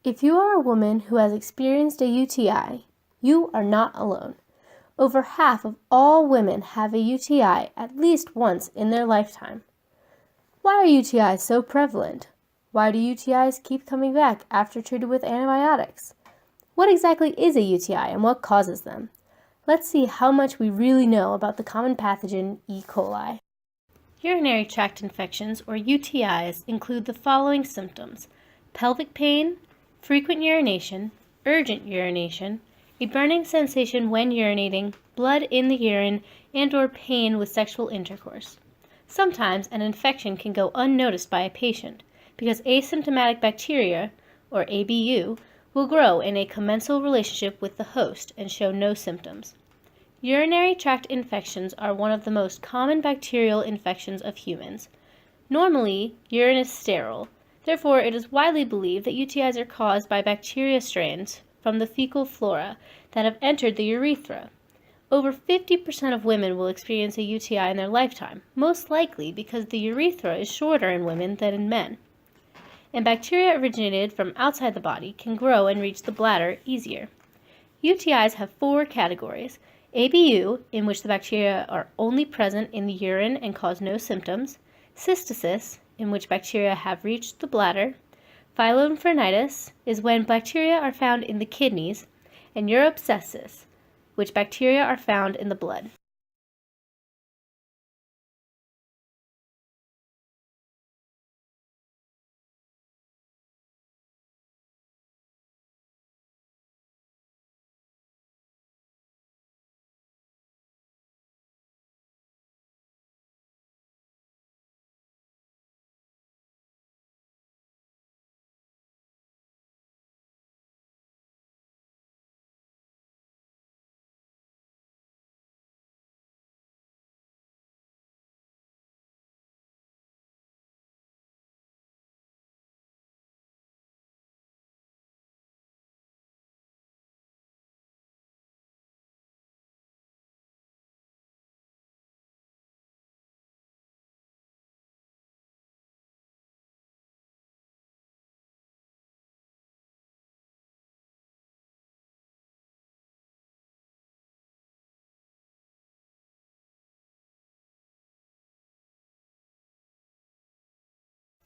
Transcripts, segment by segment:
If you are a woman who has experienced a UTI, you are not alone. Over half of all women have a UTI at least once in their lifetime. Why are UTIs so prevalent? Why do UTIs keep coming back after treated with antibiotics? What exactly is a UTI and what causes them? Let's see how much we really know about the common pathogen E. coli. Urinary tract infections, or UTIs, include the following symptoms: pelvic pain, frequent urination, urgent urination, a burning sensation when urinating, blood in the urine, and/or pain with sexual intercourse. Sometimes an infection can go unnoticed by a patient because asymptomatic bacteria, or ABU, will grow in a commensal relationship with the host and show no symptoms. Urinary tract infections are one of the most common bacterial infections of humans. Normally, urine is sterile. Therefore, it is widely believed that UTIs are caused by bacteria strains from the fecal flora that have entered the urethra. Over 50% of women will experience a UTI in their lifetime, most likely because the urethra is shorter in women than in men. And bacteria originated from outside the body can grow and reach the bladder easier. UTIs have 4 categories: ABU, in which the bacteria are only present in the urine and cause no symptoms; cystitis, in which bacteria have reached the bladder; pyelonephritis is when bacteria are found in the kidneys; and urobsepsis, which bacteria are found in the blood.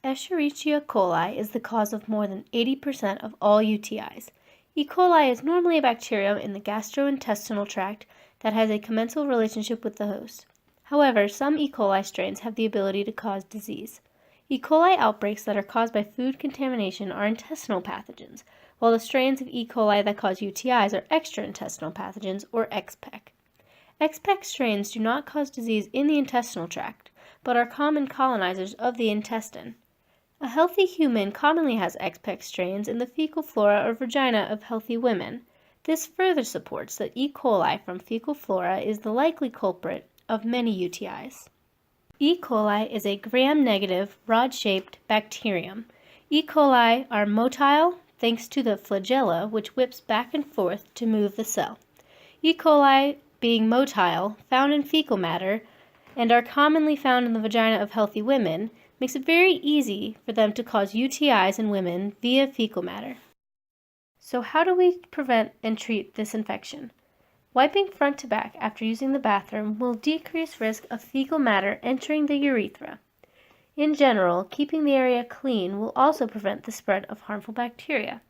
Escherichia coli is the cause of more than 80% of all UTIs. E. coli is normally a bacterium in the gastrointestinal tract that has a commensal relationship with the host. However, some E. coli strains have the ability to cause disease. E. coli outbreaks that are caused by food contamination are intestinal pathogens, while the strains of E. coli that cause UTIs are extraintestinal pathogens, or XPEC. XPEC strains do not cause disease in the intestinal tract, but are common colonizers of the intestine. A healthy human commonly has XPEC strains in the fecal flora or vagina of healthy women. This further supports that E. coli from fecal flora is the likely culprit of many UTIs. E. coli is a gram-negative, rod-shaped bacterium. E. coli are motile thanks to the flagella, which whips back and forth to move the cell. E. coli, being motile, found in fecal matter, and are commonly found in the vagina of healthy women, makes it very easy for them to cause UTIs in women via fecal matter. So how do we prevent and treat this infection? Wiping front to back after using the bathroom will decrease risk of fecal matter entering the urethra. In general, keeping the area clean will also prevent the spread of harmful bacteria.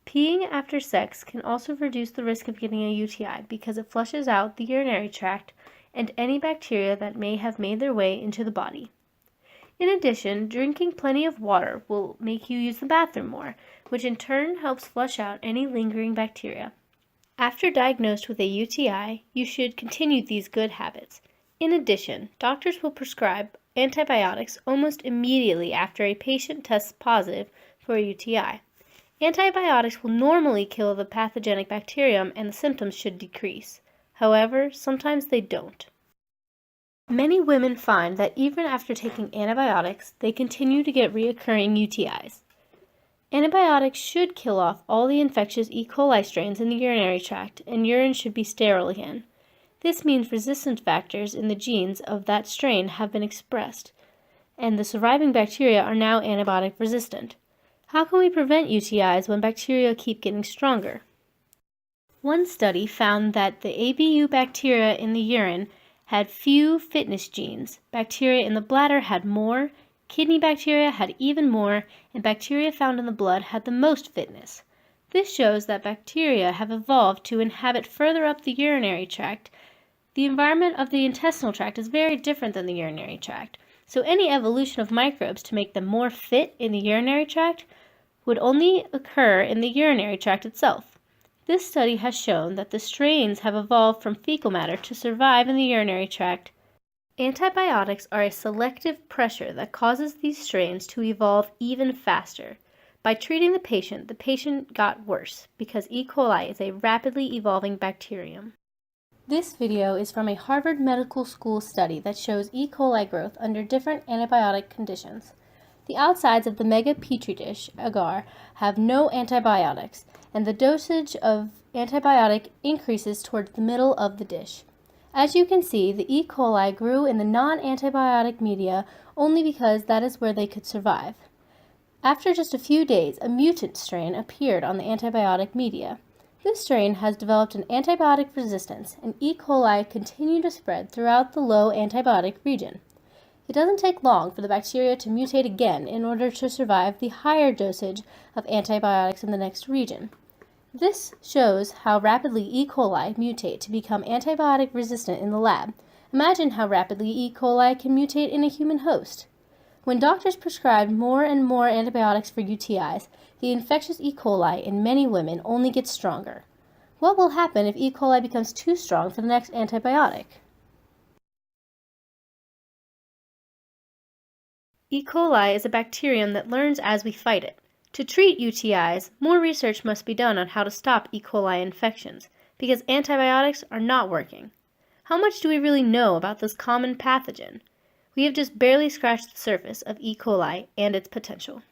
Peeing after sex can also reduce the risk of getting a UTI because it flushes out the urinary tract and any bacteria that may have made their way into the body. In addition, drinking plenty of water will make you use the bathroom more, which in turn helps flush out any lingering bacteria. After diagnosed with a UTI, you should continue these good habits. In addition, doctors will prescribe antibiotics almost immediately after a patient tests positive for a UTI. Antibiotics will normally kill the pathogenic bacterium and the symptoms should decrease. However, sometimes they don't. Many women find that even after taking antibiotics, they continue to get recurring UTIs. Antibiotics should kill off all the infectious E. coli strains in the urinary tract, and urine should be sterile again. This means resistant factors in the genes of that strain have been expressed, and the surviving bacteria are now antibiotic resistant. How can we prevent UTIs when bacteria keep getting stronger? One study found that the ABU bacteria in the urine had few fitness genes. Bacteria in the bladder had more, kidney bacteria had even more, and bacteria found in the blood had the most fitness. This shows that bacteria have evolved to inhabit further up the urinary tract. The environment of the intestinal tract is very different than the urinary tract, so any evolution of microbes to make them more fit in the urinary tract would only occur in the urinary tract itself. This study has shown that the strains have evolved from fecal matter to survive in the urinary tract. Antibiotics are a selective pressure that causes these strains to evolve even faster. By treating the patient got worse because E. coli is a rapidly evolving bacterium. This video is from a Harvard Medical School study that shows E. coli growth under different antibiotic conditions. The outsides of the mega petri dish, agar, have no antibiotics, and the dosage of antibiotic increases towards the middle of the dish. As you can see, the E. coli grew in the non-antibiotic media only because that is where they could survive. After just a few days, a mutant strain appeared on the antibiotic media. This strain has developed an antibiotic resistance, and E. coli continue to spread throughout the low antibiotic region. It doesn't take long for the bacteria to mutate again in order to survive the higher dosage of antibiotics in the next region. This shows how rapidly E. coli mutate to become antibiotic resistant in the lab. Imagine how rapidly E. coli can mutate in a human host. When doctors prescribe more and more antibiotics for UTIs, the infectious E. coli in many women only gets stronger. What will happen if E. coli becomes too strong for the next antibiotic? E. coli is a bacterium that learns as we fight it. To treat UTIs, more research must be done on how to stop E. coli infections, because antibiotics are not working. How much do we really know about this common pathogen? We have just barely scratched the surface of E. coli and its potential.